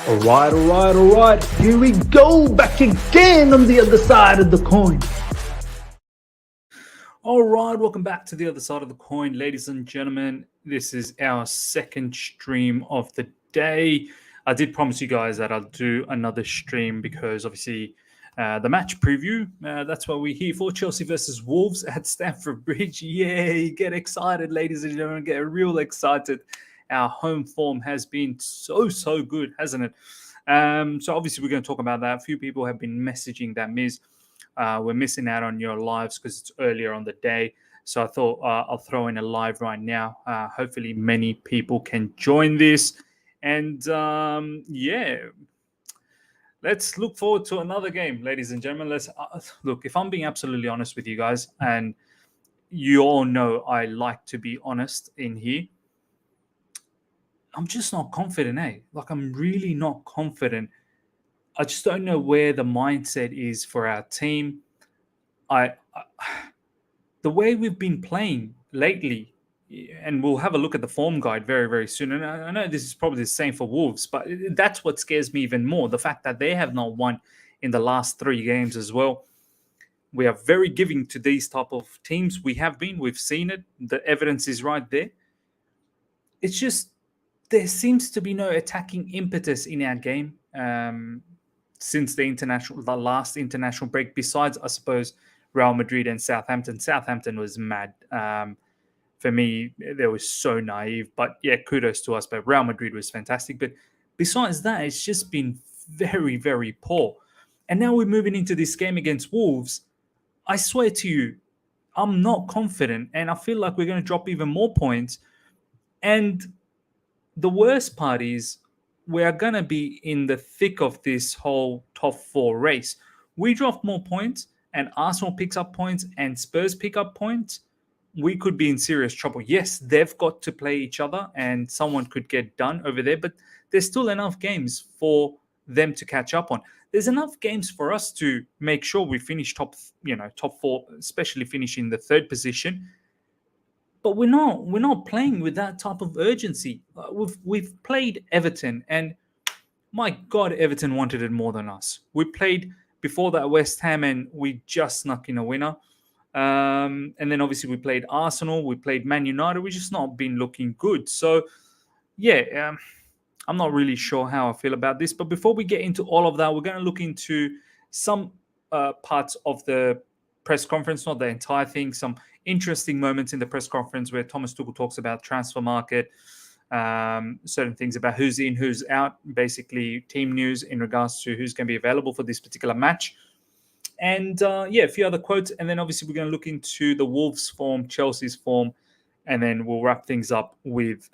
All right. Here we go, back again on the other side of the coin. All right, welcome back to the other side of the coin, ladies and gentlemen. This is our second stream of the day. I did promise you guys that I'll do another stream because obviously the match preview, that's what we're here for. Chelsea versus Wolves at Stamford Bridge. Yay, get excited, ladies and gentlemen. Get real excited. Our home form has been so good, hasn't it? So obviously we're going to talk about that. A few people have been messaging that we're missing out on your lives because it's earlier on the day. So I thought I'll throw in a live right now. Hopefully many people can join this. And let's look forward to another game, ladies and gentlemen. Let's look, if I'm being absolutely honest with you guys, and you all know I like to be honest in here, I'm just not confident, Like, I'm really not confident. I just don't know where the mindset is for our team. The way we've been playing lately, and we'll have a look at the form guide very, very soon. And I know this is probably the same for Wolves, but that's what scares me even more. The fact that they have not won in the last 3 games as well. We are very giving to these type of teams. We've seen it. The evidence is right there. It's just, there seems to be no attacking impetus in our game since the last international break, besides, I suppose, Real Madrid and Southampton. Southampton was mad. For me, they were so naive. But yeah, kudos to us. But Real Madrid was fantastic. But besides that, it's just been very, very poor. And now we're moving into this game against Wolves. I swear to you, I'm not confident. And I feel like we're going to drop even more points. And the worst part is we are going to be in the thick of this whole top 4 race. We drop more points and Arsenal picks up points and Spurs pick up points. We could be in serious trouble. Yes, they've got to play each other and someone could get done over there, but there's still enough games for them to catch up on. There's enough games for us to make sure we finish top 4, especially finishing the 3rd position. But we're not playing with that type of urgency. We've played Everton, and my God, Everton wanted it more than us. We played before that West Ham, and we just snuck in a winner. And then obviously we played Arsenal, we played Man United. We've just not been looking good. So yeah, I'm not really sure how I feel about this. But before we get into all of that, we're going to look into some parts of the press conference, not the entire thing, some interesting moments in the press conference where Thomas Tuchel talks about transfer market, certain things about who's in, who's out, basically team news in regards to who's going to be available for this particular match. And a few other quotes. And then obviously we're going to look into the Wolves form, Chelsea's form, and then we'll wrap things up with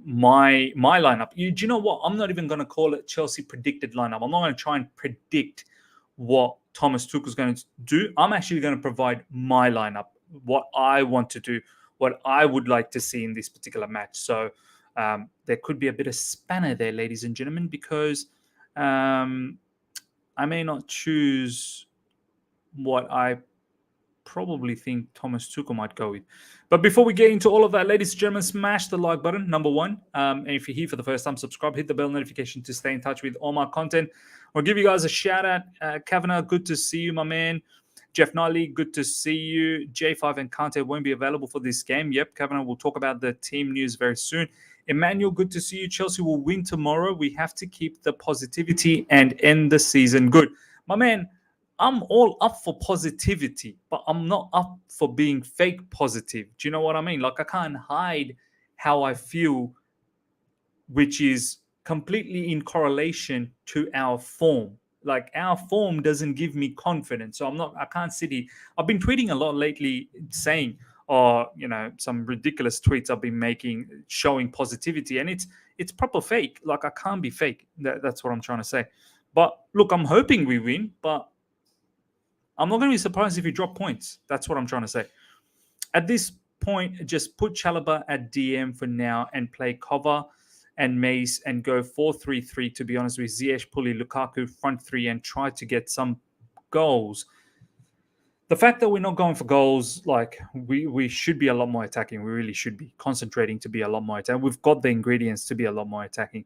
my lineup. Do you know what? I'm not even going to call it Chelsea predicted lineup. I'm not going to try and predict what Thomas Tuchel is going to do. I'm actually going to provide my lineup, what I want to do, what I would like to see in this particular match. So there could be a bit of spanner there, ladies and gentlemen, because I may not choose what I probably think Thomas Tuchel might go with. But before we get into all of that, ladies and gentlemen, smash the like button, number 1. And if you're here for the first time, subscribe, hit the bell notification to stay in touch with all my content. I'll give you guys a shout out. Kavanagh, good to see you, my man. Jeff Knightley, good to see you. J5 and Kante won't be available for this game. Yep, Kavanagh, we'll talk about the team news very soon. Emmanuel, good to see you. Chelsea will win tomorrow. We have to keep the positivity and end the season good. My man, I'm all up for positivity, but I'm not up for being fake positive. Do you know what I mean? Like, I can't hide how I feel, which is completely in correlation to our form. Like, our form doesn't give me confidence. So I can't sit here. I've been tweeting a lot lately saying, some ridiculous tweets I've been making showing positivity, and it's proper fake. Like, I can't be fake. That's what I'm trying to say. But look, I'm hoping we win, but I'm not going to be surprised if we drop points. That's what I'm trying to say. At this point, just put Chalobah at DM for now and play cover and Mace and go 4-3-3, to be honest with Ziyech, Pulisic, Lukaku, front 3, and try to get some goals. The fact that we're not going for goals, like, we should be a lot more attacking. We really should be concentrating to be a lot more attacking. We've got the ingredients to be a lot more attacking.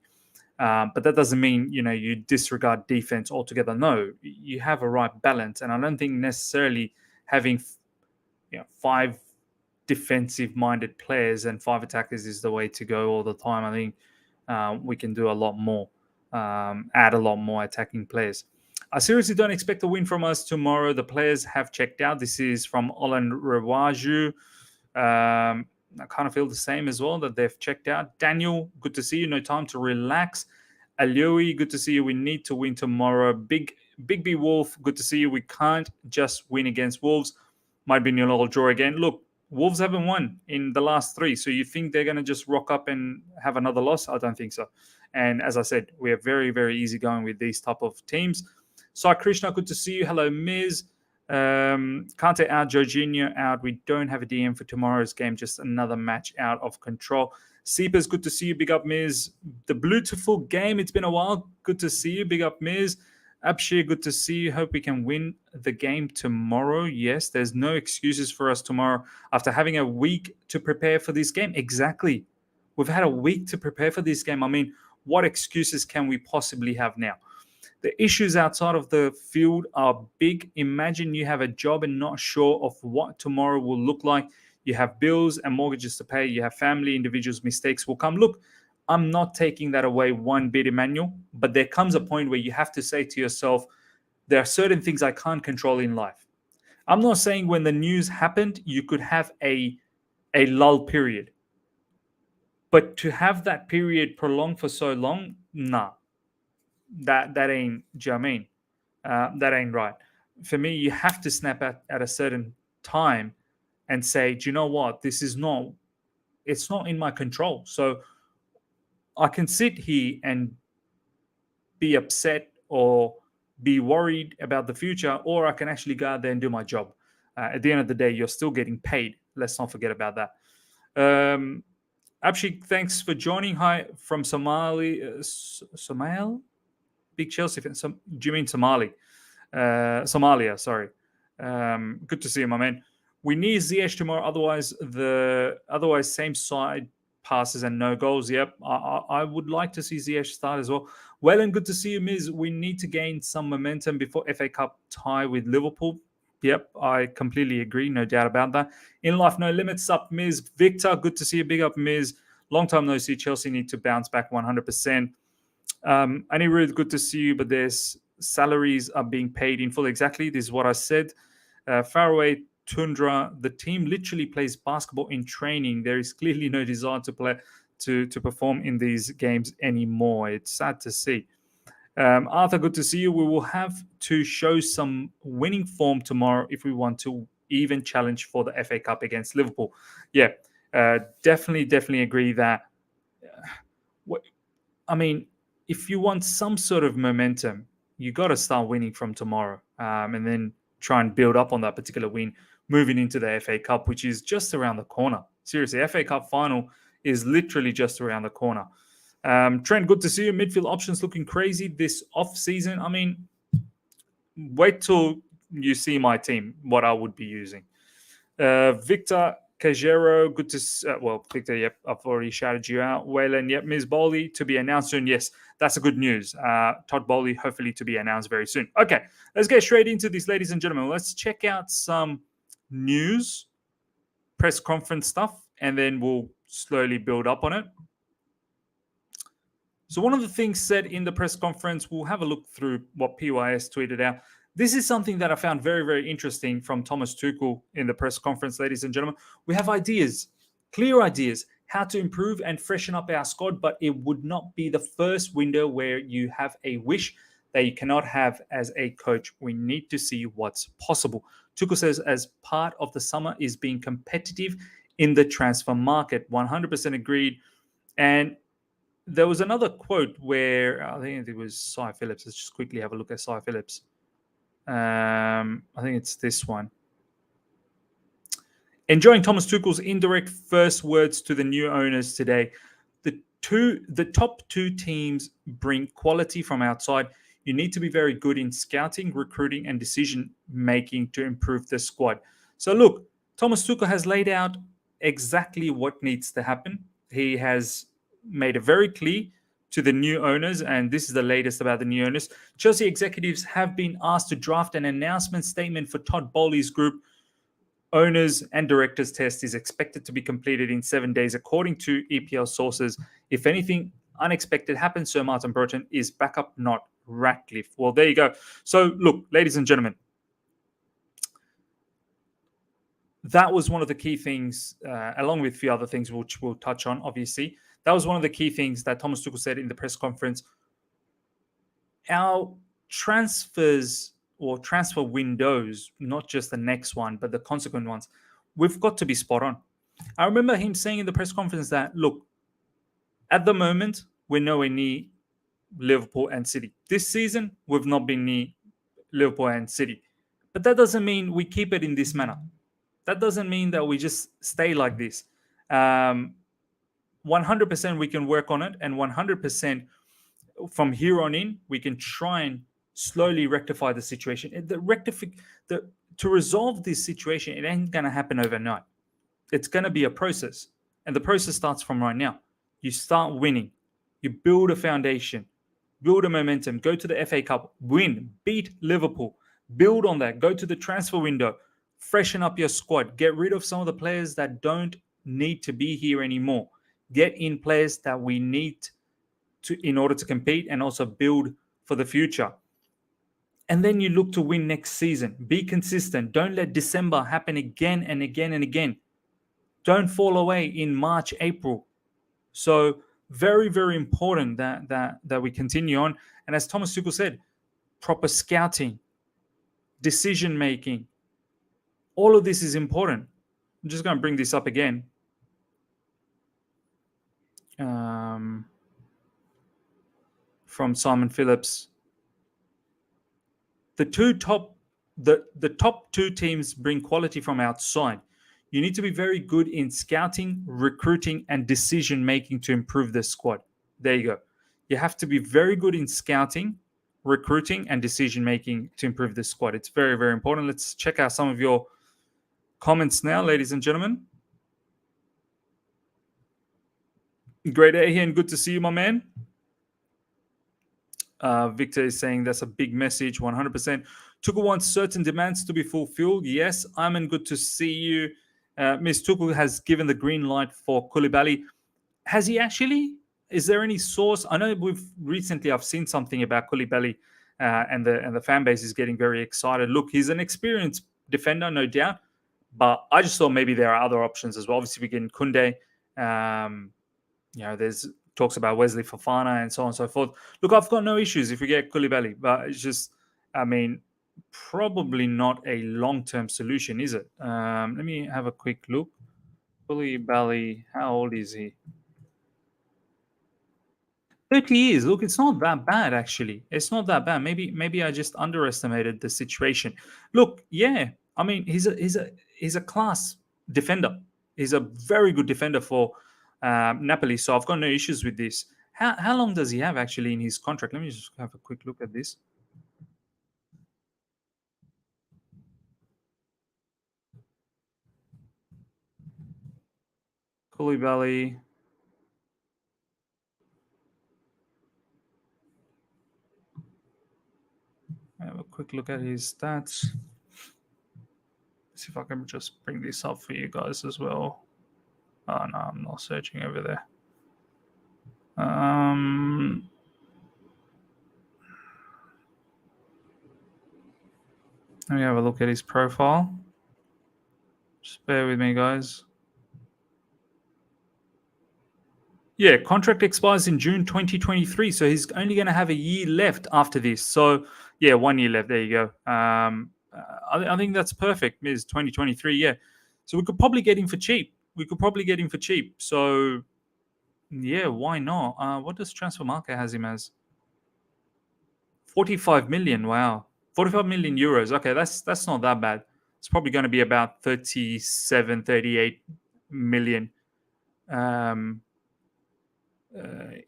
But that doesn't mean you disregard defense altogether. No, you have a right balance, and I don't think necessarily having 5 defensive-minded players and 5 attackers is the way to go all the time. I think we can do a lot more, add a lot more attacking players. I seriously don't expect a win from us tomorrow. The players have checked out. This is from Olan Rawaju. I kind of feel the same as well, that they've checked out. Daniel, good to see you. No time to relax. Alioi, good to see you. We need to win tomorrow. Big B Wolf, good to see you. We can't just win against Wolves. Might be a little draw again. Look, Wolves haven't won in the last 3, so you think they're going to just rock up and have another loss? I don't think so. And as I said, we are very, very easy going with these type of teams. Sai Krishna, good to see you. Hello, Miz. Kante out, Jorginho out. We don't have a DM for tomorrow's game. Just another match out of control. Seepers, good to see you. Big up, Miz. The Beautiful game. It's been a while. Good to see you. Big up, Miz. Abshir, good to see you. Hope we can win the game tomorrow. Yes, there's no excuses for us tomorrow after having a week to prepare for this game. Exactly. We've had a week to prepare for this game. I mean, what excuses can we possibly have now? The issues outside of the field are big. Imagine you have a job and not sure of what tomorrow will look like. You have bills and mortgages to pay. You have family, individuals, mistakes will come. Look, I'm not taking that away one bit, Emmanuel, but there comes a point where you have to say to yourself, there are certain things I can't control in life. I'm not saying when the news happened, you could have a lull period. But to have that period prolonged for so long, nah. That ain't, do you know what I mean? That ain't right. For me, you have to snap at a certain time and say, do you know what? It's not in my control. So I can sit here and be upset or be worried about the future, or I can actually go out there and do my job. At the end of the day, you're still getting paid. Let's not forget about that. Abshik, thanks for joining. Hi from Somalia? Big Chelsea fan. Do you mean Somali? Somalia, sorry. Good to see you, my man. We need Ziyech tomorrow, otherwise same side passes and no goals. Yep, I would like to see Ziyech start as well. Well, and good to see you, Miz. We need to gain some momentum before FA Cup tie with Liverpool. Yep, I completely agree. No doubt about that. In life, no limits. Up, Miz. Victor, good to see you. Big up, Miz. Long time no see. Chelsea need to bounce back 100%. Anirudh, good to see you, but there's salaries are being paid in full. Exactly, this is what I said. Faraway Tundra, the team literally plays basketball in training. There is clearly no desire to play to perform in these games anymore. It's sad to see. Arthur, good to see you. We will have to show some winning form tomorrow if we want to even challenge for the FA Cup against Liverpool. Yeah, definitely agree that. I mean, if you want some sort of momentum, you got to start winning from tomorrow, and then try and build up on that particular win, moving into the FA Cup, which is just around the corner. Seriously, FA Cup final is literally just around the corner. Trent, good to see you. Midfield options looking crazy this off season. I mean, wait till you see my team, what I would be using. Victor Cajero, good to Victor, yep, I've already shouted you out. Waylon, yep, Ms. Bowley to be announced soon. Yes, that's a good news. Todd Bowley, hopefully to be announced very soon. Okay, let's get straight into this, ladies and gentlemen. Let's check out some news, press conference stuff, and then we'll slowly build up on it. So one of the things said in the press conference, we'll have a look through what PYS tweeted out. This is something that I found very, very interesting from Thomas Tuchel in the press conference, ladies and gentlemen. We have ideas, clear ideas, how to improve and freshen up our squad, but it would not be the first window where you have a wish that you cannot have as a coach. We need to see what's possible. Tuchel says as part of the summer is being competitive in the transfer market. 100% agreed. And there was another quote where I think it was Cy Phillips. Let's just quickly have a look at Cy Phillips. I think it's this one. Enjoying Thomas Tuchel's indirect first words to the new owners today. The top 2 teams bring quality from outside. You need to be very good in scouting, recruiting, and decision making to improve the squad. So look, Thomas Tuchel has laid out exactly what needs to happen. He has made it very clear to the new owners, and this is the latest about the new owners. Chelsea executives have been asked to draft an announcement statement for Todd Bowley's group. Owners and directors test is expected to be completed in 7 days, according to EPL sources. If anything unexpected happens, Sir Martin Burton is backup, not Ratcliffe. Well, there you go. So, look, ladies and gentlemen, that was one of the key things, along with a few other things which we'll touch on, obviously. That was one of the key things that Thomas Tuchel said in the press conference. Our transfers or transfer windows, not just the next one, but the consequent ones, we've got to be spot on. I remember him saying in the press conference that, look, at the moment, we're nowhere near Liverpool and City. This season, we've not been near Liverpool and City. But that doesn't mean we keep it in this manner. That doesn't mean that we just stay like this. 100% we can work on it, and 100% from here on in, we can try and slowly rectify the situation. To resolve this situation, it ain't going to happen overnight. It's going to be a process. And the process starts from right now. You start winning. You build a foundation. Build a momentum. Go to the FA Cup. Win. Beat Liverpool. Build on that. Go to the transfer window. Freshen up your squad. Get rid of some of the players that don't need to be here anymore. Get in players that we need in order to compete and also build for the future. And then you look to win next season. Be consistent. Don't let December happen again and again and again. Don't fall away in March, April. So very, very important that we continue on. And as Thomas Tuchel said, proper scouting, decision making, all of this is important. I'm just going to bring this up again. From Simon Phillips. The top two teams bring quality from outside. You need to be very good in scouting, recruiting, and decision making to improve the squad. There you go. You have to be very good in scouting, recruiting, and decision making to improve the squad. It's very, very important. Let's check out some of your comments now, ladies and gentlemen. Great day here and good to see you, my man. Victor is saying that's a big message, 100%. Tuchel wants certain demands to be fulfilled. Yes, Ayman, good to see you. Ms. Tuchel has given the green light for Koulibaly. Has he actually? Is there any source? I know I've seen something about Koulibaly and the fan base is getting very excited. Look, he's an experienced defender, no doubt. But I just thought maybe there are other options as well. Obviously, we get Koundé. There's talks about Wesley Fofana and so on and so forth. Look, I've got no issues if we get Koulibaly, but it's just, probably not a long-term solution, is it? Let me have a quick look. Koulibaly, how old is he? 30 years. Look, it's not that bad, actually. It's not that bad. Maybe I just underestimated the situation. Look, yeah, he's a class defender. He's a very good defender for Napoli, so I've got no issues with this. How long does he have actually in his contract? Let me just have a quick look at this. Koulibaly. Have a quick look at his stats. See if I can just bring this up for you guys as well. Oh no, I'm not searching over there. Let me have a look at his profile. Just bear with me, guys. Yeah, contract expires in June 2023, so he's only going to have a year left after this. So, yeah, 1 year left. There you go. I think that's perfect. It's 2023, yeah. So we could probably get him for cheap. So, yeah, why not? What does Transfer Market has him as? 45 million. Wow. 45 million euros. Okay, that's not that bad. It's probably going to be about 37, 38 million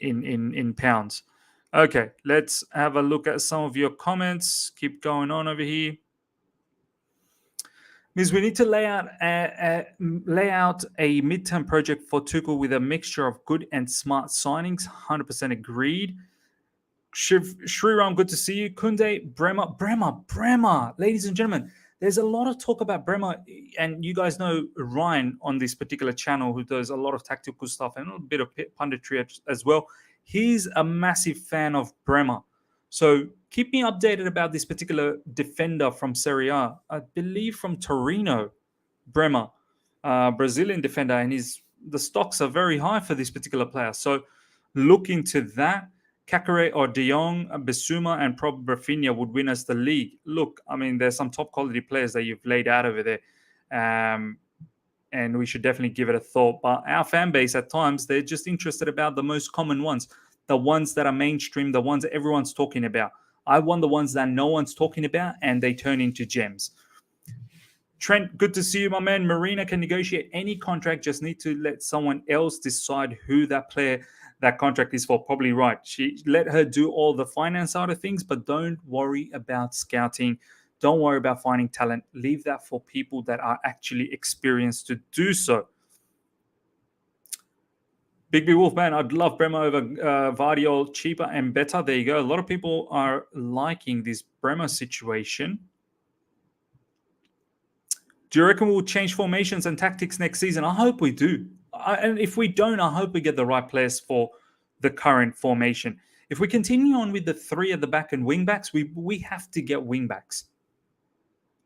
in pounds. Okay, let's have a look at some of your comments. Keep going on over here. Means we need to lay out a midterm project for Tuchel with a mixture of good and smart signings. 100% agreed. Shriram, good to see you. Kunde, Bremer. Ladies and gentlemen, there's a lot of talk about Bremer, and you guys know Ryan on this particular channel who does a lot of tactical stuff and a little bit of punditry as well. He's a massive fan of Bremer. So keep me updated about this particular defender from Serie A. I believe from Torino, Bremer, Brazilian defender, and the stocks are very high for this particular player. So look into that. Kakare or De Jong, Bissouma, and probably Rafinha would win us the league. Look, I mean, there's some top quality players that you've laid out over there. And we should definitely give it a thought. But our fan base at times, they're just interested about the most common ones, the ones that are mainstream, the ones that everyone's talking about. I want the ones that no one's talking about, and they turn into gems. Trent, good to see you, my man. Marina can negotiate any contract, just need to let someone else decide who that player, that contract is for. Probably right. She let her do all the finance side of things, but don't worry about scouting. Don't worry about finding talent. Leave that for people that are actually experienced to do so. Big B Wolfman, I'd love Bremer over Vardiol, cheaper and better. There you go. A lot of people are liking this Bremer situation. Do you reckon we'll change formations and tactics next season? I hope we do. And if we don't, I hope we get the right players for the current formation. If we continue on with the three at the back and wing backs, we have to get wing backs.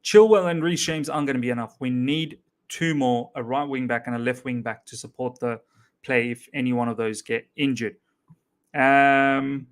Chilwell and Reece James aren't going to be enough. We need two more, a right wing back and a left wing back to support the play if any one of those get injured. Olan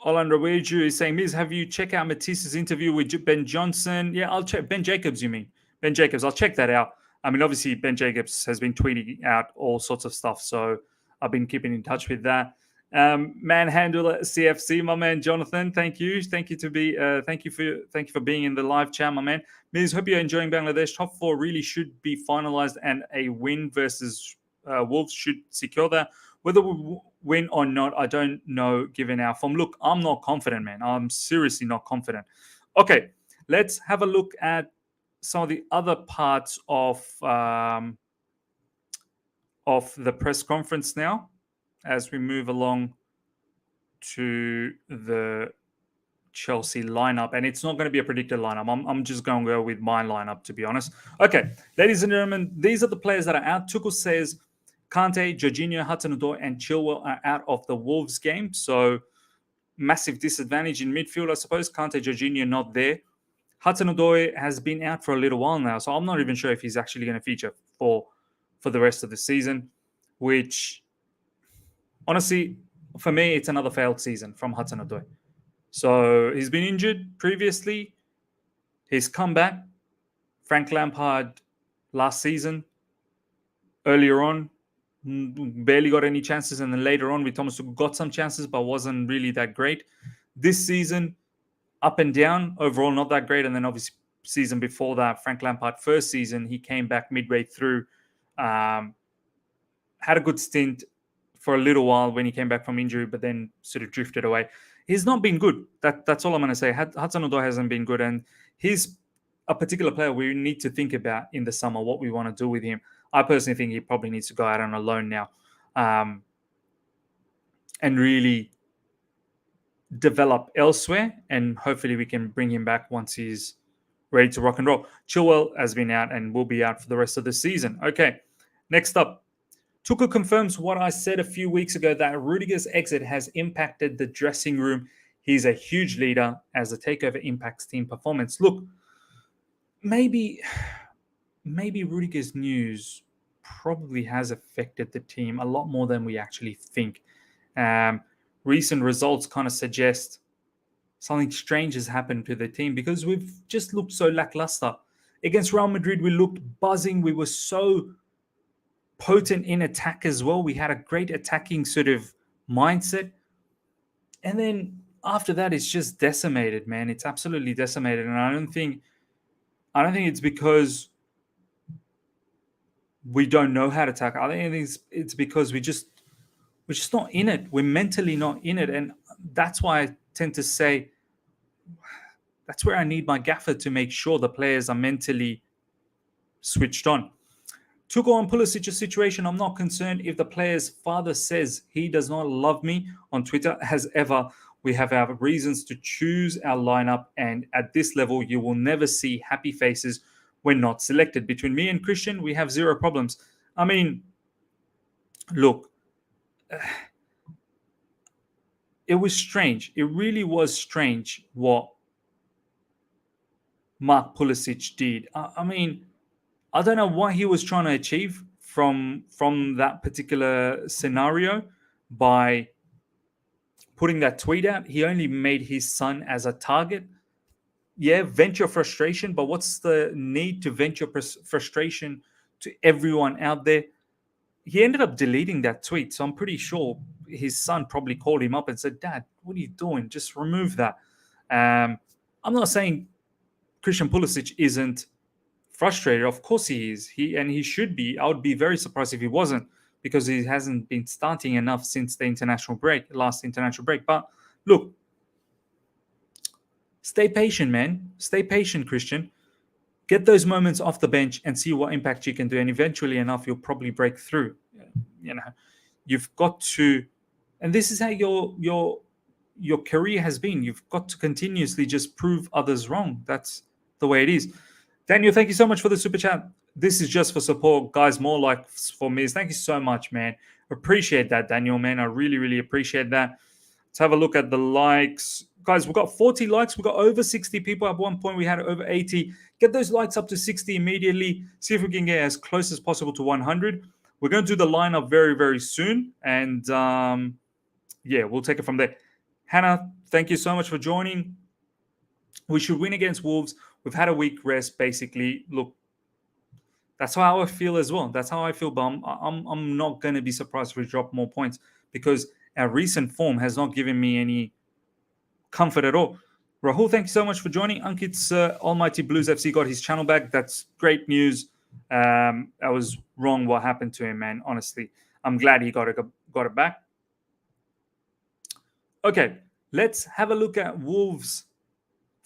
Raweju is saying, Miz, have you checked out Matisse's interview with Ben Johnson? Yeah, I'll check. Ben Jacobs, you mean? Ben Jacobs, I'll check that out. I mean, obviously, Ben Jacobs has been tweeting out all sorts of stuff, so I've been keeping in touch with that. Manhandle CFC, my man Jonathan, thank you for being in the live chat, my man. Miz, hope you're enjoying Bangladesh. Top four really should be finalized, and a win versus Wolves should secure that. Whether we win or not, I don't know, given our form. Look, I'm not confident, man. I'm seriously not confident. Okay, let's have a look at some of the other parts of the press conference now, as we move along to the Chelsea lineup. And it's not going to be a predicted lineup. I'm just going to go with my lineup, to be honest. Okay, ladies and gentlemen, these are the players that are out. Tuchel says Kante, Jorginho, Hudson-Odoi, and Chilwell are out of the Wolves game. So massive disadvantage in midfield, I suppose. Kante, Jorginho not there. Hudson-Odoi has been out for a little while now, so I'm not even sure if he's actually going to feature for the rest of the season, which honestly, for me, it's another failed season from Hudson-Odoi. So he's been injured previously. He's come back. Frank Lampard last season, earlier on, barely got any chances. And then later on with Thomas Tuchel got some chances, but wasn't really that great. This season, up and down. Overall, not that great. And then obviously season before that, Frank Lampard first season, he came back midway through. Had a good stint for a little while when he came back from injury, but then sort of drifted away. He's not been good. That's all I'm going to say. Hudson-Odoi hasn't been good, and he's a particular player we need to think about in the summer, what we want to do with him. I personally think he probably needs to go out on a loan now and really develop elsewhere, and hopefully we can bring him back once he's ready to rock and roll. Chilwell has been out and will be out for the rest of the season. Okay, next up. Tuchel confirms what I said a few weeks ago, that Rudiger's exit has impacted the dressing room. He's a huge leader as the takeover impacts team performance. Look, maybe Rudiger's news probably has affected the team a lot more than we actually think. Recent results kind of suggest something strange has happened to the team because we've just looked so lackluster. Against Real Madrid, we looked buzzing. We were so potent in attack as well. We had a great attacking sort of mindset. And then after that, it's just decimated, man. It's absolutely decimated. And I don't think it's because we don't know how to attack. I think it's because we're just not in it. We're mentally not in it. And that's why tend to say that's where I need my gaffer to make sure the players are mentally switched on. Tuchel and Pulisic's situation, I'm not concerned if the player's father says he does not love me on Twitter. As ever, we have our reasons to choose our lineup, and at this level, you will never see happy faces when not selected. Between me and Christian, we have zero problems. I mean, look, it was strange. It really was strange what Mark Pulisic did. I mean, I don't know what he was trying to achieve from that particular scenario by putting that tweet out. He only made his son as a target. Yeah, vent your frustration, but what's the need to vent your frustration to everyone out there? He ended up deleting that tweet, so I'm pretty sure his son probably called him up and said, "Dad, what are you doing? Just remove that." I'm not saying Christian Pulisic isn't frustrated. Of course he is. He should be. I would be very surprised if he wasn't, because he hasn't been starting enough since the last international break. But look, stay patient, man. Stay patient, Christian. Get those moments off the bench and see what impact you can do. And eventually enough, you'll probably break through. You know, you've got to, and this is how your career has been. You've got to continuously just prove others wrong. That's the way it is. Daniel, thank you so much for the super chat. This is just for support, guys. More likes for me. Thank you so much, man. Appreciate that, Daniel, man. I really, really appreciate that. Let's have a look at the likes. Guys, we've got 40 likes. We've got over 60 people. At one point, we had over 80. Get those likes up to 60 immediately. See if we can get as close as possible to 100. We're going to do the lineup very, very soon. And, yeah, we'll take it from there. Hannah, thank you so much for joining. We should win against Wolves. We've had a week rest, basically. Look, that's how I feel as well. That's how I feel, but I'm not going to be surprised if we drop more points, because our recent form has not given me any comfort at all. Rahul, thank you so much for joining. Ankit's Almighty Blues FC got his channel back. That's great news. I was wrong what happened to him, man. Honestly, I'm glad he got it back. Okay, let's have a look at Wolves'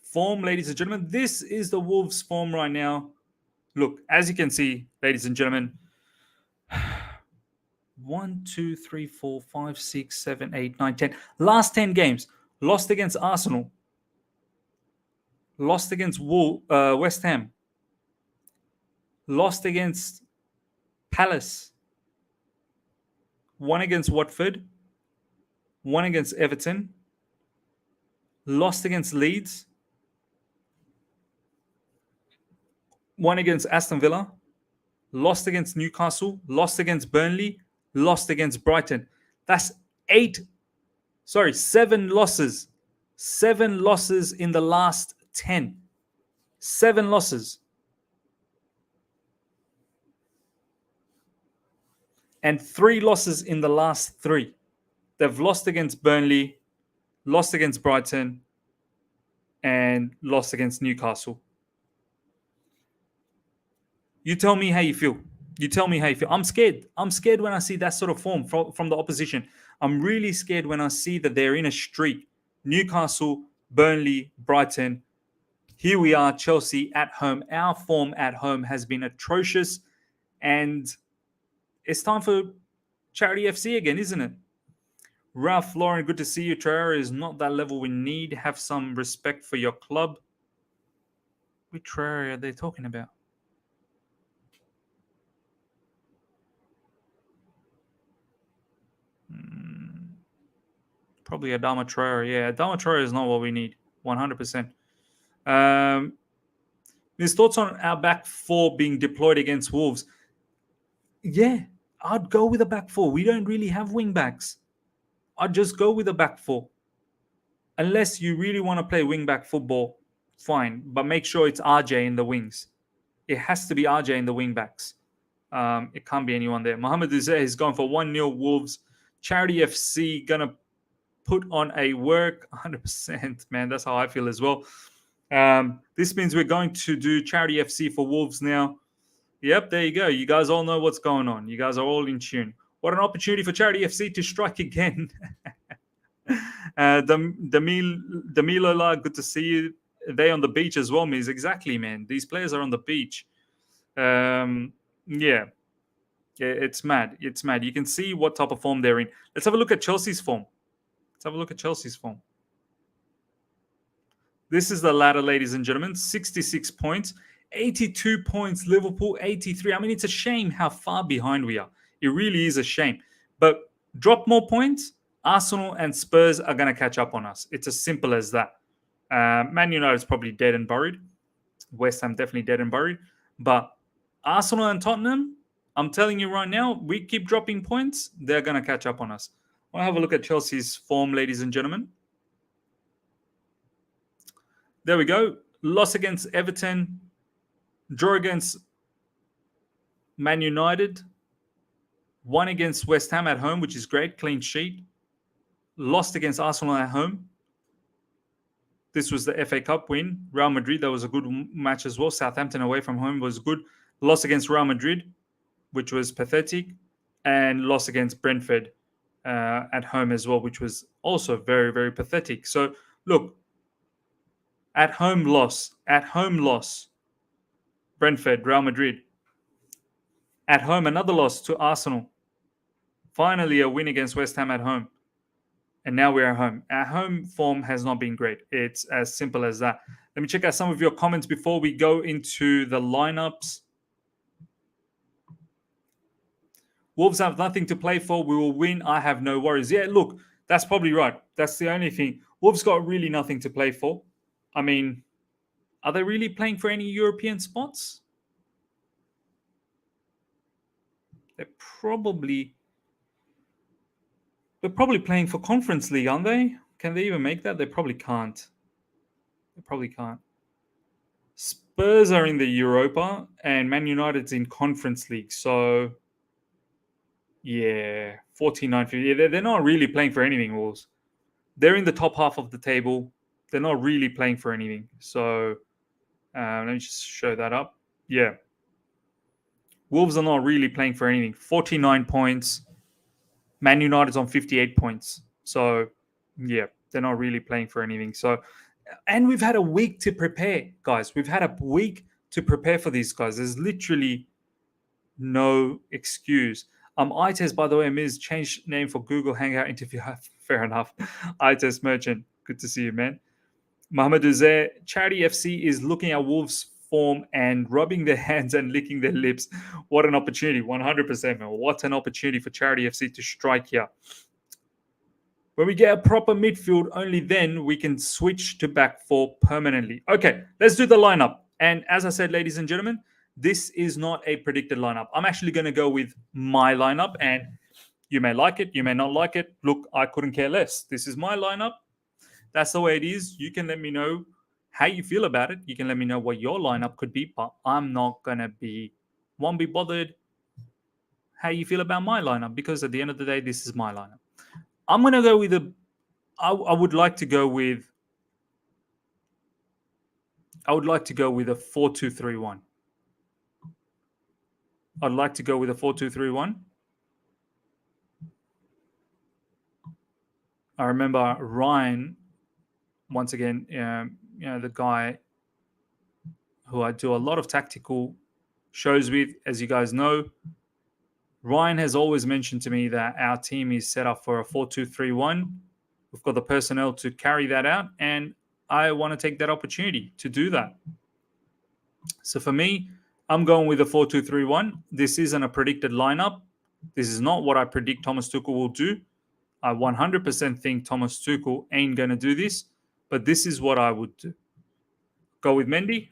form, ladies and gentlemen. This is the Wolves' form right now. Look, as you can see, ladies and gentlemen, 1, 2, 3, 4, 5, 6, 7, 8, 9, 10. Last 10 games. Lost against Arsenal. Lost against West Ham. Lost against Palace. Won against Watford. Won against Everton. Lost against Leeds. Won against Aston Villa. Lost against Newcastle. Lost against Burnley. Lost against Brighton. That's 7 losses. 7 losses in the last 10. 7 losses. And 3 losses in the last 3. They've lost against Burnley, lost against Brighton, and lost against Newcastle. You tell me how you feel. I'm scared. I'm scared when I see that sort of form from the opposition. I'm really scared when I see that they're in a streak. Newcastle, Burnley, Brighton. Here we are, Chelsea at home. Our form at home has been atrocious. And it's time for Charity FC again, isn't it? Ralph Lauren, good to see you. Traore is not that level we need. Have some respect for your club. Which Traore are they talking about? Probably Adama Traore. Yeah, Adama Traore is not what we need. 100%. His thoughts on our back four being deployed against Wolves? Yeah, I'd go with a back four. We don't really have wing backs. I'd just go with a back four. Unless you really want to play wing back football, fine. But make sure it's RJ in the wings. It has to be RJ in the wing backs. It can't be anyone there. Mohamed Duzet is going for 1-0 Wolves. Charity FC gonna put on a work 100%, man. That's how I feel as well. This means we're going to do Charity FC for Wolves now. Yep, there you go. You guys all know what's going on. You guys are all in tune. What an opportunity for Charity FC to strike again. Damilola, good to see you. They on the beach as well, Miz. Exactly, man. These players are on the beach. Yeah, it's mad. It's mad. You can see what type of form they're in. Let's have a look at Chelsea's form. Let's have a look at Chelsea's form. This is the ladder, ladies and gentlemen. 66 points, 82 points. Liverpool, 83. I mean, it's a shame how far behind we are. It really is a shame. But drop more points, Arsenal and Spurs are going to catch up on us. It's as simple as that. Man United is probably dead and buried. West Ham definitely dead and buried. But Arsenal and Tottenham, I'm telling you right now, we keep dropping points, they're going to catch up on us. I'll have a look at Chelsea's form, ladies and gentlemen. There we go. Loss against Everton, draw against Man United, won against West Ham at home, which is great, clean sheet. Lost against Arsenal at home. This was the FA Cup win. Real Madrid, that was a good match as well. Southampton away from home was good. Loss against Real Madrid, which was pathetic. And loss against Brentford at home as well, which was also very, very pathetic. So, look, at home loss. Brentford, Real Madrid. At home, another loss to Arsenal. Finally, a win against West Ham at home. And now we're at home. Our home form has not been great. It's as simple as that. Let me check out some of your comments before we go into the lineups. Wolves have nothing to play for. We will win. I have no worries. Yeah, look, that's probably right. That's the only thing. Wolves got really nothing to play for. I mean, are they really playing for any European spots? They're probably playing for Conference League, aren't they? Can they even make that? They probably can't. Spurs are in the Europa and Man United's in Conference League. So, yeah, 49. Yeah, they're not really playing for anything, Wolves. They're in the top half of the table. They're not really playing for anything. So, let me just show that up. Yeah. Wolves are not really playing for anything. 49 points. Man United's on 58 points. So, yeah, they're not really playing for anything. So, and we've had a week to prepare, guys. We've had a week to prepare for these guys. There's literally no excuse. iTest, by the way, Miz, changed name for Google Hangout interview. Fair enough. iTest Merchant. Good to see you, man. Mohamed Uzair, Charity FC is looking at Wolves' form and rubbing their hands and licking their lips. What an opportunity. 100%, man. What an opportunity for Charity FC to strike here. When we get a proper midfield, only then we can switch to back four permanently. Okay, let's do the lineup. And as I said, ladies and gentlemen, this is not a predicted lineup. I'm actually going to go with my lineup, and you may like it, you may not like it. Look, I couldn't care less. This is my lineup. That's the way it is. You can let me know how you feel about it. You can let me know what your lineup could be, but I'm not going to won't be bothered how you feel about my lineup, because at the end of the day, this is my lineup. I'm going to go with I would like to go with a 4-2-3-1. I'd like to go with a 4-2-3-1. I remember Ryan, once again, the guy who I do a lot of tactical shows with, as you guys know, Ryan has always mentioned to me that our team is set up for a 4-2-3-1. We've got the personnel to carry that out, and I want to take that opportunity to do that. So for me, I'm going with a 4-2-3-1. This isn't a predicted lineup. This is not what I predict Thomas Tuchel will do. I 100% think Thomas Tuchel ain't going to do this, but this is what I would do. Go with Mendy.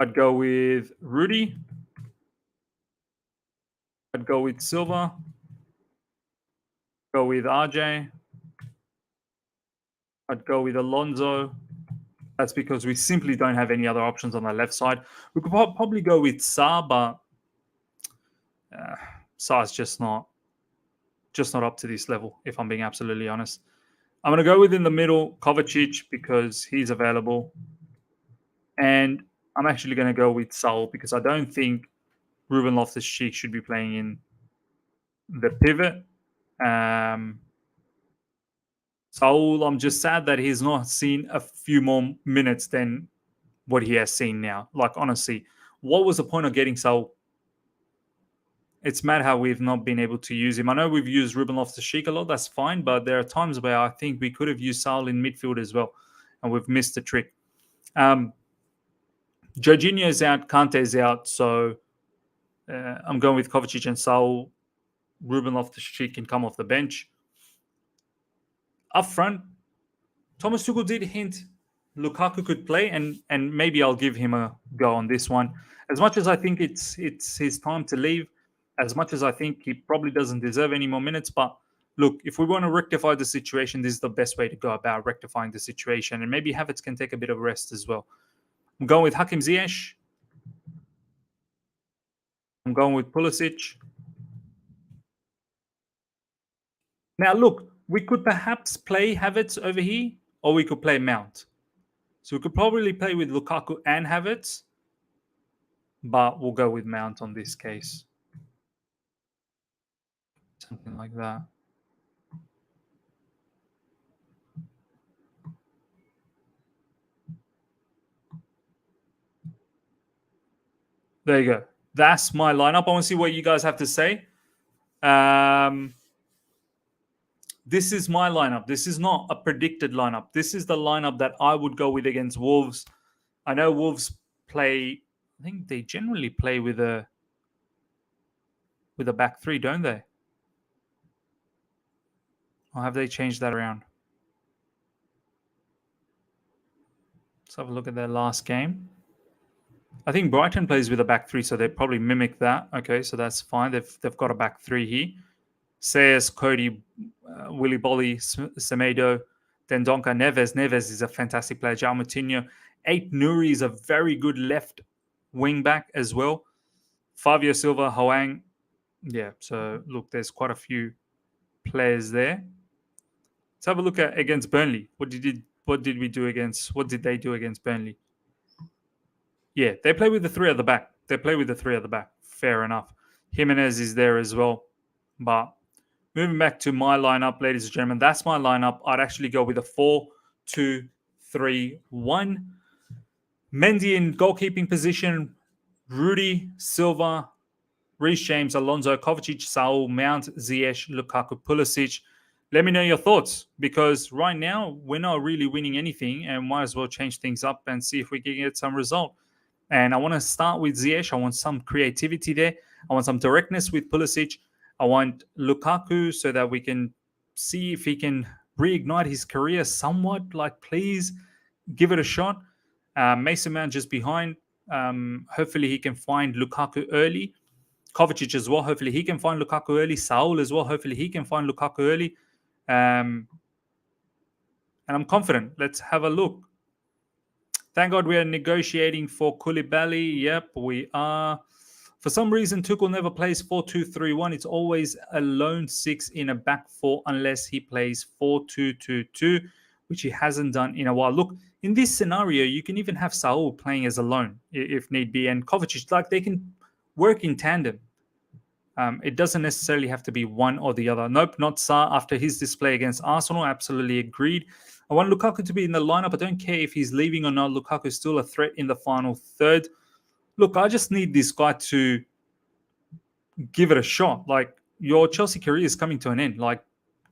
I'd go with Rudy. I'd go with Silva. Go with RJ. I'd go with Alonso. That's because we simply don't have any other options on the left side. We could probably go with Sa, but Sa's just not up to this level, if I'm being absolutely honest. I'm going to go with in the middle, Kovacic, because he's available. And I'm actually going to go with Saul, because I don't think Ruben Loftus-Cheek should be playing in the pivot. Saul, I'm just sad that he's not seen a few more minutes than what he has seen now. Like, honestly, what was the point of getting Saul? It's mad how we've not been able to use him. I know we've used Ruben Loftus-Cheek a lot. That's fine, but there are times where I think we could have used Saul in midfield as well, and we've missed the trick. Jorginho's out, Kante's out, so I'm going with Kovacic and Saul. Ruben Loftus-Cheek can come off the bench. Up front, Thomas Tuchel did hint Lukaku could play, and maybe I'll give him a go on this one. As much as I think it's his time to leave, as much as I think he probably doesn't deserve any more minutes, but look, if we want to rectify the situation, this is the best way to go about rectifying the situation, and maybe Havertz can take a bit of rest as well. I'm going with Hakim Ziyech. I'm going with Pulisic. Now, look, we could perhaps play Havertz over here, or we could play Mount. So we could probably play with Lukaku and Havertz, but we'll go with Mount on this case. Something like that. There you go. That's my lineup. I want to see what you guys have to say. This is my lineup. This is not a predicted lineup. This is the lineup that I would go with against Wolves. I know Wolves play, I think they generally play with a back three, don't they? Or have they changed that around? Let's have a look at their last game. I think Brighton plays with a back three, so they probably mimic that. Okay, so that's fine. They've got a back three here. Sayers, Cody, Willy Bolly, Semedo, Dendonka, Neves. Neves is a fantastic player. João Moutinho. Ait Nouri is a very good left wing back as well. Fabio Silva, Hoang. Yeah, so look, there's quite a few players there. Let's have a look at against Burnley. What did we do against? What did they do against Burnley? Yeah, they play with the three at the back. Fair enough. Jimenez is there as well. But moving back to my lineup, ladies and gentlemen, that's my lineup. I'd actually go with a 4-2-3-1. Mendy in goalkeeping position. Rudy, Silva, Reece James, Alonso, Kovacic, Saul, Mount, Ziyech, Lukaku, Pulisic. Let me know your thoughts, because right now we're not really winning anything and might as well change things up and see if we can get some result. And I want to start with Ziyech. I want some creativity there. I want some directness with Pulisic. I want Lukaku so that we can see if he can reignite his career somewhat. Like, please give it a shot. Mason Mount just behind. Hopefully he can find Lukaku early. Kovacic as well. Hopefully he can find Lukaku early. Saul as well. Hopefully he can find Lukaku early. And I'm confident. Let's have a look. Thank God we are negotiating for Koulibaly. Yep, we are. For some reason, Tuchel never plays 4-2-3-1. It's always a lone six in a back four unless he plays 4-2-2-2, which he hasn't done in a while. Look, in this scenario, you can even have Saul playing as a lone if need be, and Kovacic. Like, they can work in tandem. It doesn't necessarily have to be one or the other. Nope, not Sa after his display against Arsenal. Absolutely agreed. I want Lukaku to be in the lineup. I don't care if he's leaving or not. Lukaku is still a threat in the final third. Look, I just need this guy to give it a shot. Like, your Chelsea career is coming to an end. Like,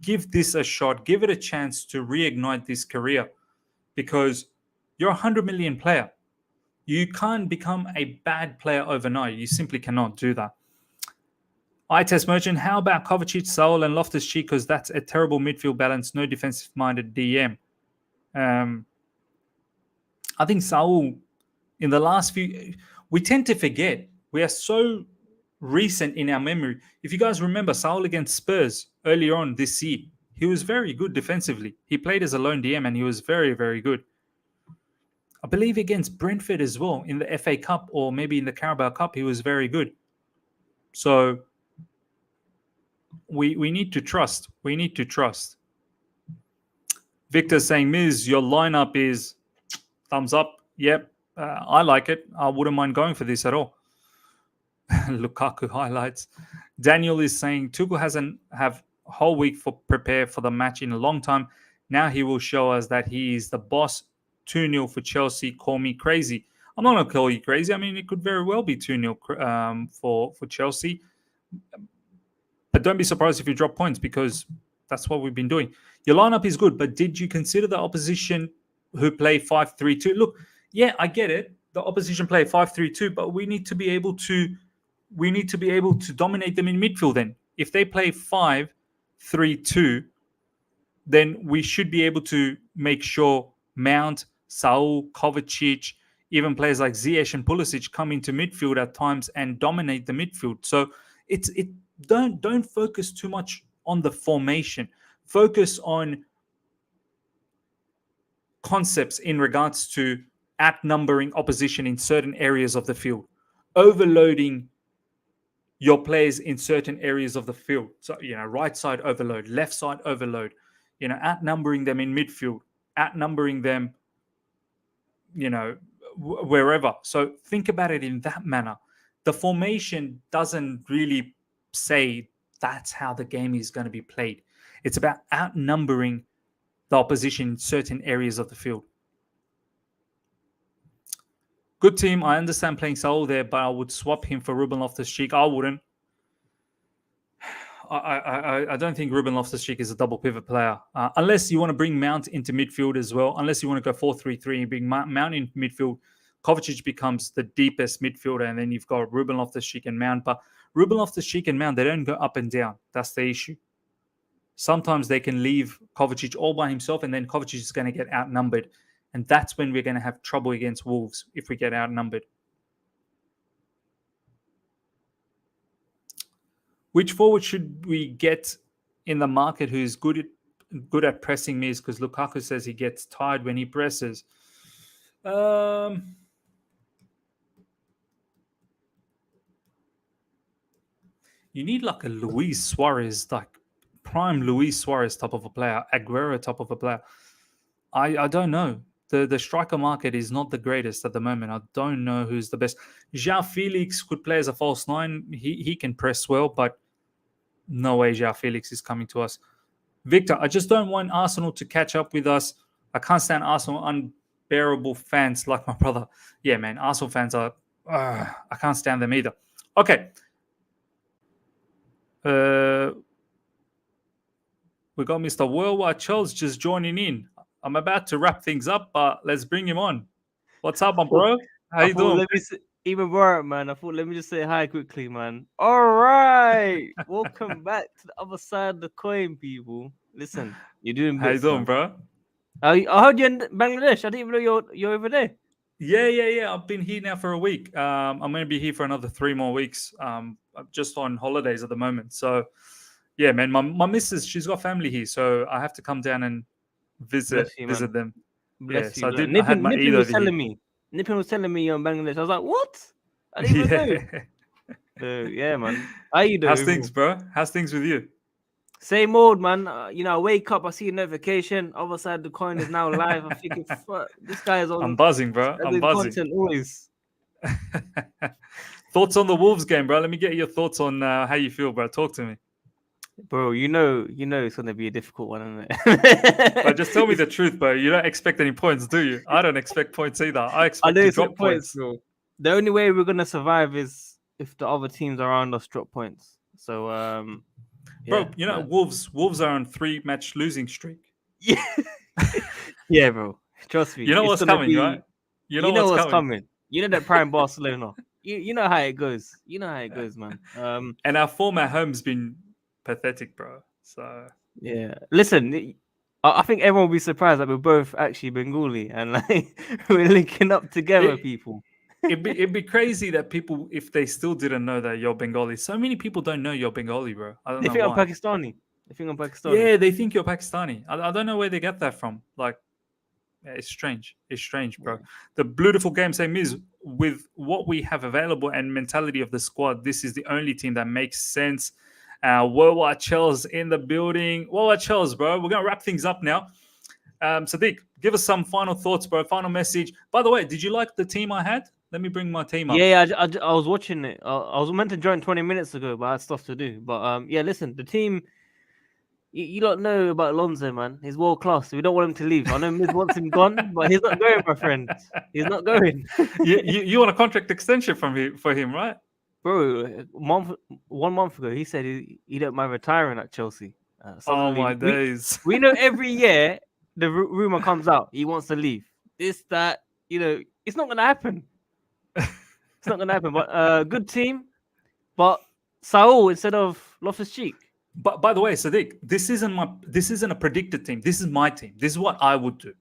give this a shot. Give it a chance to reignite this career, because you're a 100 million player. You can't become a bad player overnight. You simply cannot do that. Test Merchant, how about Kovacic, Saul, and Loftus-Cheek? Because that's a terrible midfield balance. No defensive-minded DM. I think Saul, in the last few, we tend to forget. We are so recent in our memory. If you guys remember, Saul against Spurs earlier on this year, he was very good defensively. He played as a lone DM and he was very, very good. I believe against Brentford as well in the FA Cup, or maybe in the Carabao Cup, he was very good. So we need to trust. We need to trust. Victor saying, Miz, your lineup is thumbs up. Yep, I like it. I wouldn't mind going for this at all. Lukaku highlights. Daniel is saying Tuchel hasn't have a whole week for prepare for the match in a long time. Now he will show us that he is the boss. 2-0 for Chelsea. Call me crazy. I'm not going to call you crazy. I mean, it could very well be 2-0 for Chelsea. But don't be surprised if you drop points, because that's what we've been doing. Your lineup is good, but did you consider the opposition who play 5-3-2? Look, yeah, I get it. The opposition play 5-3-2, but we need to be able to dominate them in midfield. Then, if they play 5-3-2, then we should be able to make sure Mount, Saul, Kovacic, even players like Ziyech and Pulisic come into midfield at times and dominate the midfield. So don't focus too much on the formation. Focus on concepts in regards to outnumbering opposition in certain areas of the field, overloading your players in certain areas of the field. So, right side overload, left side overload, outnumbering them in midfield, outnumbering them, wherever. So think about it in that manner. The formation doesn't really say that's how the game is going to be played. It's about outnumbering the opposition in certain areas of the field. Good team. I understand playing Saul there, but I would swap him for Ruben Loftus-Cheek. I wouldn't. I don't think Ruben Loftus-Cheek is a double pivot player. Unless you want to bring Mount into midfield as well. Unless you want to go 4-3-3 and bring Mount in midfield. Kovacic becomes the deepest midfielder, and then you've got Ruben Loftus-Cheek and Mount. But Ruben Loftus-Cheek and Mount, they don't go up and down. That's the issue. Sometimes they can leave Kovacic all by himself, and then Kovacic is going to get outnumbered. And that's when we're going to have trouble against Wolves, if we get outnumbered. Which forward should we get in the market who's good at pressing mids? Because Lukaku says he gets tired when he presses. You need like a Luis Suarez, like prime Luis Suarez type of a player, Aguero type of a player. I don't know. The striker market is not the greatest at the moment. I don't know who's the best. João Felix could play as a false nine. He can press well, but no way João Felix is coming to us. Victor, I just don't want Arsenal to catch up with us. I can't stand Arsenal unbearable fans like my brother. Yeah, man, Arsenal fans are... I can't stand them either. Okay. We got Mr. Worldwide Charles just joining in. I'm about to wrap things up, but let's bring him on. What's up, my bro? How you doing? Even more, man. I thought, let me just say hi quickly, man. All right. Welcome back to the other side of the coin, people. Listen, you're doing bits, How you doing, man. bro? I heard you're in Bangladesh. I didn't even know you're over there. Yeah. I've been here now for a week. I'm going to be here for another 3 more weeks. I'm just on holidays at the moment. So, yeah, man, my missus, she's got family here. So I have to come down and visit them. Bless you. So Nippin, I had my Eid was over telling here. me. Nippin was telling me you're in Bangladesh. I was like, what? I didn't even know. Yeah, man. How you doing? How's things, bro? How's things with you? Same old, man. I wake up, I see a notification. Other side of the coin is now live. I'm thinking, fuck, this guy is on. I'm buzzing, bro. I'm buzzing. Content always. Thoughts on the Wolves game, bro? Let me get your thoughts on how you feel, bro. Talk to me. Bro, you know it's gonna be a difficult one, isn't it? But just tell me the truth, bro. You don't expect any points, do you? I don't expect points either. I expect to drop points. Bro. The only way we're gonna survive is if the other teams around us drop points. So, bro, Wolves are on 3-match losing streak. Yeah, yeah, bro. Trust me. You know what's coming, right? You know what's coming. You know that prime Barcelona. You know how it goes. You know how it goes, man. And our form at home's been pathetic, bro. So yeah, listen, I think everyone will be surprised that we're both actually Bengali and like we're linking up together, people. It'd be crazy that people, if they still didn't know that you're Bengali. So many people don't know you're Bengali, bro. I don't know think why. I'm Pakistani. They think I'm Pakistani. Yeah, they think you're Pakistani. I don't know where they get that from. Like, yeah, it's strange. It's strange, bro. Yeah. The beautiful game same is with what we have available and mentality of the squad. This is the only team that makes sense. Worldwide Chels in the building. Worldwide Chels, bro. We're going to wrap things up now. Sadiq, give us some final thoughts, bro. Final message. By the way, did you like the team I had? Let me bring my team up. Yeah, I was watching it. I was meant to join 20 minutes ago, but I had stuff to do. But yeah, listen, the team You don't know about Alonso, man. He's world class. We don't want him to leave. I know Miz wants him gone, but he's not going, my friend. He's not going. You want a contract extension for him, right? Bro, 1 month ago, he said he don't mind retiring at Chelsea. Oh Suddenly, my days. we know every year the rumor comes out he wants to leave. This, that, it's not gonna happen. It's not gonna happen. But good team, but Saul instead of Loftus-Cheek. But by the way, Sadiq, this isn't a predicted team. This is my team. This is what I would do.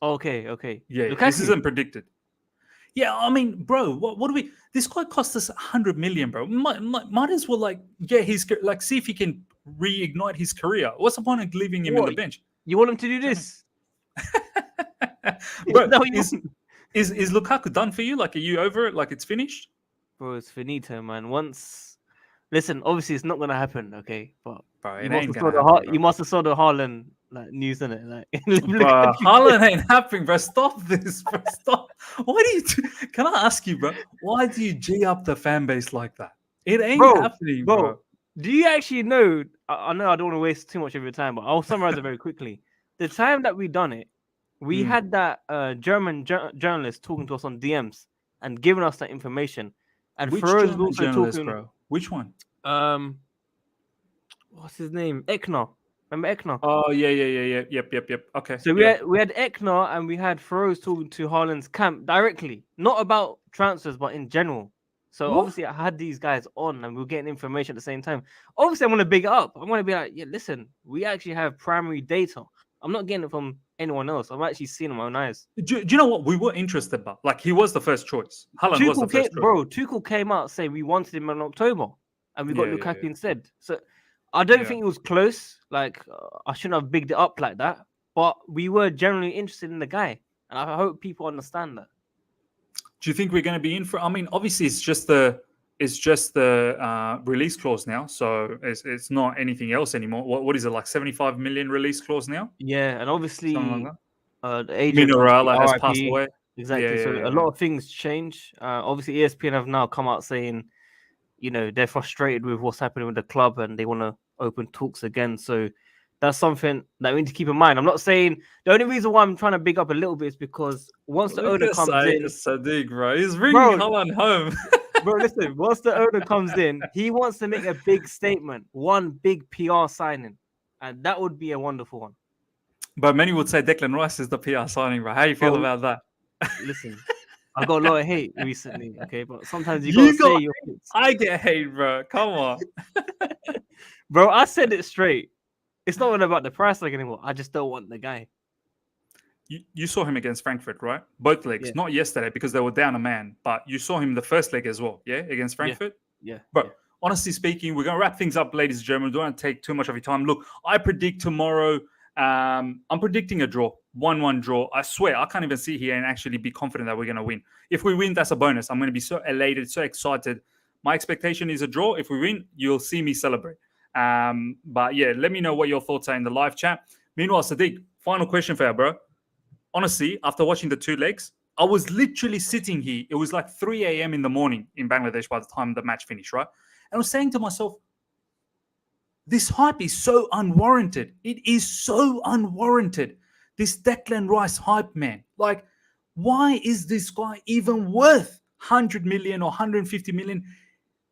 Okay. Yeah, Lukaku. this isn't predicted. Yeah, I mean, bro, what do we? This guy cost us 100 million, bro. Might as well he's like see if he can reignite his career. What's the point of leaving him on the bench? You want him to do this? Bro, is Lukaku done for you? Like, are you over it? Like, it's finished? Bro, it's finito, man. Listen, obviously it's not gonna happen, okay? But bro, you must have saw the Haaland news in it, bro, Haaland ain't happening, bro. Stop this, bro. Stop. Why do you? Can I ask you, bro? Why do you G up the fan base like that? It ain't happening, bro. Do you actually know? I know I don't want to waste too much of your time, but I'll summarize it very quickly. The time that we done it, we had that German journalist talking to us on DMs and giving us that information. And which Feroz German journalist, bro? Which one? What's his name? Ekner. Remember Ekner? Oh yeah. Yep. Okay. So we had Ekner and we had Feroz talking to Haaland's camp directly, not about transfers, but in general. So obviously I had these guys on and we were getting information at the same time. Obviously I want to big it up. I want to be like, yeah, listen, we actually have primary data. I'm not getting it from anyone else. I'm actually seeing it with my own eyes. Do you know what we were interested about? Like, he was the first choice. Haaland was the first choice. Bro, Tuchel came out saying we wanted him in October and we got Lukaku instead. So I don't think it was close. Like, I shouldn't have bigged it up like that. But we were generally interested in the guy. And I hope people understand that. Do you think we're going to be in for? I mean, obviously, it's just the release clause now, so it's not anything else anymore. What is it, like 75 million release clause now? Yeah, and obviously, like the agent Minorala has passed away. Exactly. So a lot of things change. Obviously, ESPN have now come out saying, they're frustrated with what's happening with the club and they want to open talks again. So that's something that we need to keep in mind. I'm not saying the only reason why I'm trying to big up a little bit is because once the owner comes in, Sadiq, bro, he's bringing Haaland home. Bro, listen, once the owner comes in, he wants to make a big statement, one big PR signing, and that would be a wonderful one. But many would say Declan Rice is the PR signing, bro. How you feel about that? Listen, I got a lot of hate recently, okay? But sometimes you gotta say your things. I get hate, bro. Come on. Bro, I said it straight. It's not even about the price tag anymore. I just don't want the guy. You saw him against Frankfurt, right? Both legs. Not yesterday because they were down a man, but you saw him the first leg as well, yeah? Against Frankfurt? Yeah. But honestly speaking, we're going to wrap things up, ladies and gentlemen. Don't want to take too much of your time. Look, I predict tomorrow, I'm predicting a draw. 1-1 draw. I swear, I can't even sit here and actually be confident that we're going to win. If we win, that's a bonus. I'm going to be so elated, so excited. My expectation is a draw. If we win, you'll see me celebrate. But yeah, let me know what your thoughts are in the live chat. Meanwhile, Sadiq, final question for you, bro. Honestly, after watching the two legs, I was literally sitting here. It was like 3 a.m. in the morning in Bangladesh by the time the match finished, right? And I was saying to myself, this hype is so unwarranted. It is so unwarranted. This Declan Rice hype, man. Like, why is this guy even worth 100 million or 150 million?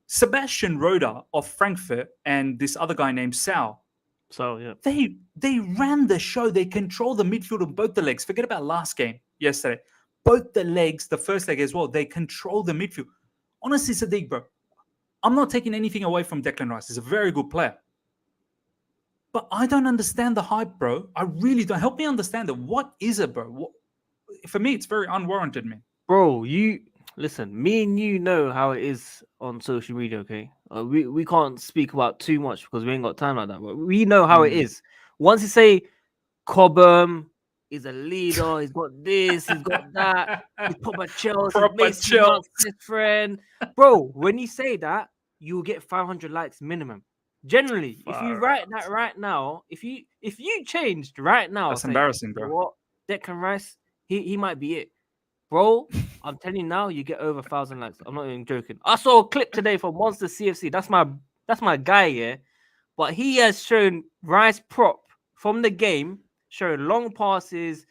Sebastian Roda of Frankfurt and this other guy named Sal. So yeah, they ran the show. They control the midfield on both the legs. Forget about last game yesterday. Both the legs, the first leg as well. They control the midfield. Honestly, Sadiq, bro, I'm not taking anything away from Declan Rice. He's a very good player, but I don't understand the hype, bro. I really don't. Help me understand it. What is it, bro? For me, it's very unwarranted, man. Bro, listen. Me and you know how it is on social media, okay? We can't speak about too much because we ain't got time like that. But we know how it is. Once you say Cobham is a leader, he's got this, he's got that, he's proper Chelsea, his friend. Bro, when you say that, you'll get 500 likes minimum. Generally, if you write that right now, if you changed right now, that's embarrassing, bro. What Declan Rice, he might be it. Bro, I'm telling you now, you get over 1,000 likes. I'm not even joking. I saw a clip today from Monster CFC. That's my guy, yeah. but he has shown Rice prop from the game, showing long passes,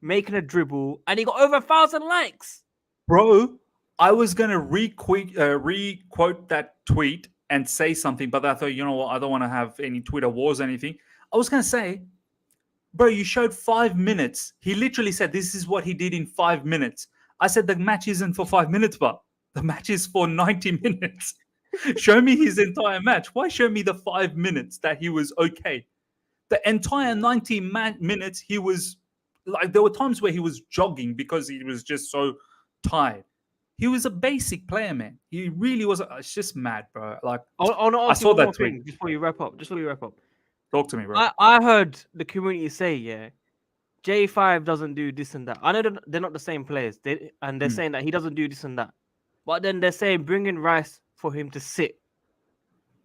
making a dribble, and he got over 1,000 likes. Bro, I was gonna re-quote that tweet and say something, but I thought, you know what, I don't want to have any Twitter wars or anything. I was gonna say, bro, you showed 5 minutes. He literally said this is what he did in 5 minutes. I said the match isn't for 5 minutes, but the match is for 90 minutes. Show me his entire match. Why show me the 5 minutes that he was okay? The entire 90 minutes, he was like, there were times where he was jogging because he was just so tired. He was a basic player, man. He really was. It's just mad, bro. Like, I saw that tweet before you wrap up. Talk to me, bro. I heard the community say, yeah, J5 doesn't do this and that. I know they're not the same players, they're saying that he doesn't do this and that. But then they're saying bring in Rice for him to sit.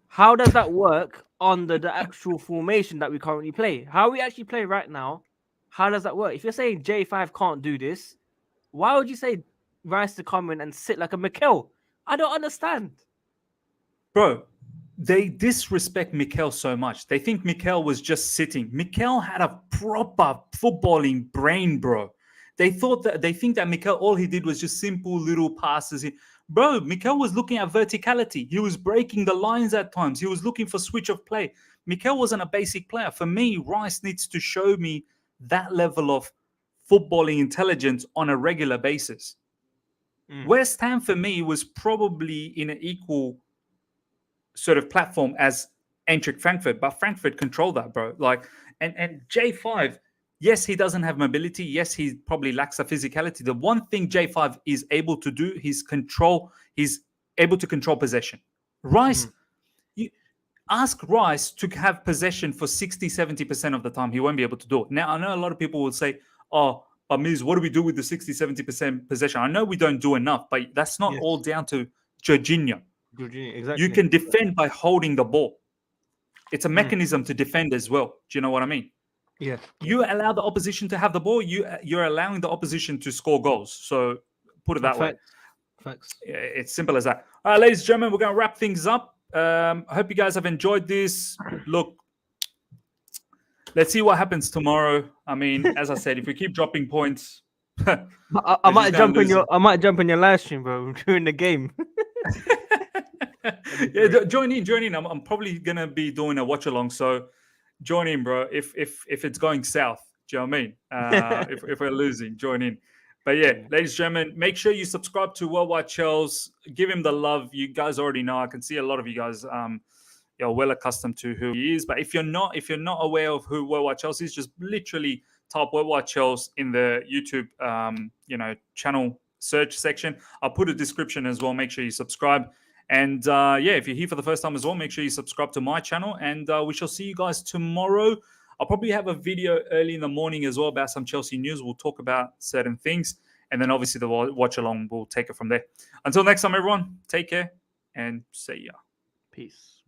How does that work under the actual formation that we currently play? How we actually play right now, how does that work? If you're saying J5 can't do this, why would you say Rice to come in and sit like a Mikel? I don't understand. Bro, they disrespect Mikel so much. They think Mikel was just sitting. Mikel had a proper footballing brain, bro. They think that Mikel, all he did was just simple little passes. Bro, Mikel was looking at verticality. He was breaking the lines at times. He was looking for switch of play. Mikel wasn't a basic player. For me, Rice needs to show me that level of footballing intelligence on a regular basis. West Ham, for me, was probably in an equal sort of platform as Eintracht Frankfurt, but Frankfurt controlled that, bro. Like, and J5, yes, he doesn't have mobility. Yes, he probably lacks the physicality. The one thing J5 is able to do is control. He's able to control possession. Rice, you ask Rice to have possession for 60, 70% of the time. He won't be able to do it. Now, I know a lot of people will say, oh, but Miz, what do we do with the 60, 70% possession? I know we don't do enough, but that's not all down to Jorginho. Exactly. You can defend by holding the ball. It's a mechanism to defend as well. Do you know what I mean? Yeah. You allow the opposition to have the ball, you're allowing the opposition to score goals. So put it that way. Facts. It's simple as that. All right, ladies and gentlemen, we're going to wrap things up. I hope you guys have enjoyed this. Look, let's see what happens tomorrow. I mean, as I said, if we keep dropping points, I might jump in your live stream, bro, during the game. Yeah, join in. I'm probably gonna be doing a watch along, so join in, bro. If it's going south, do you know what I mean? If we're losing, join in. But yeah, ladies and gentlemen, make sure you subscribe to Worldwide Chels. Give him the love. You guys already know. I can see a lot of you guys you're well accustomed to who he is. But if you're not aware of who Worldwide Chels is, just literally type Worldwide Chels in the YouTube channel search section. I'll put a description as well. Make sure you subscribe. And if you're here for the first time as well, make sure you subscribe to my channel. And we shall see you guys tomorrow. I'll probably have a video early in the morning as well about some Chelsea news. We'll talk about certain things. And then obviously the watch along, we'll take it from there. Until next time, everyone, take care and see ya. Peace.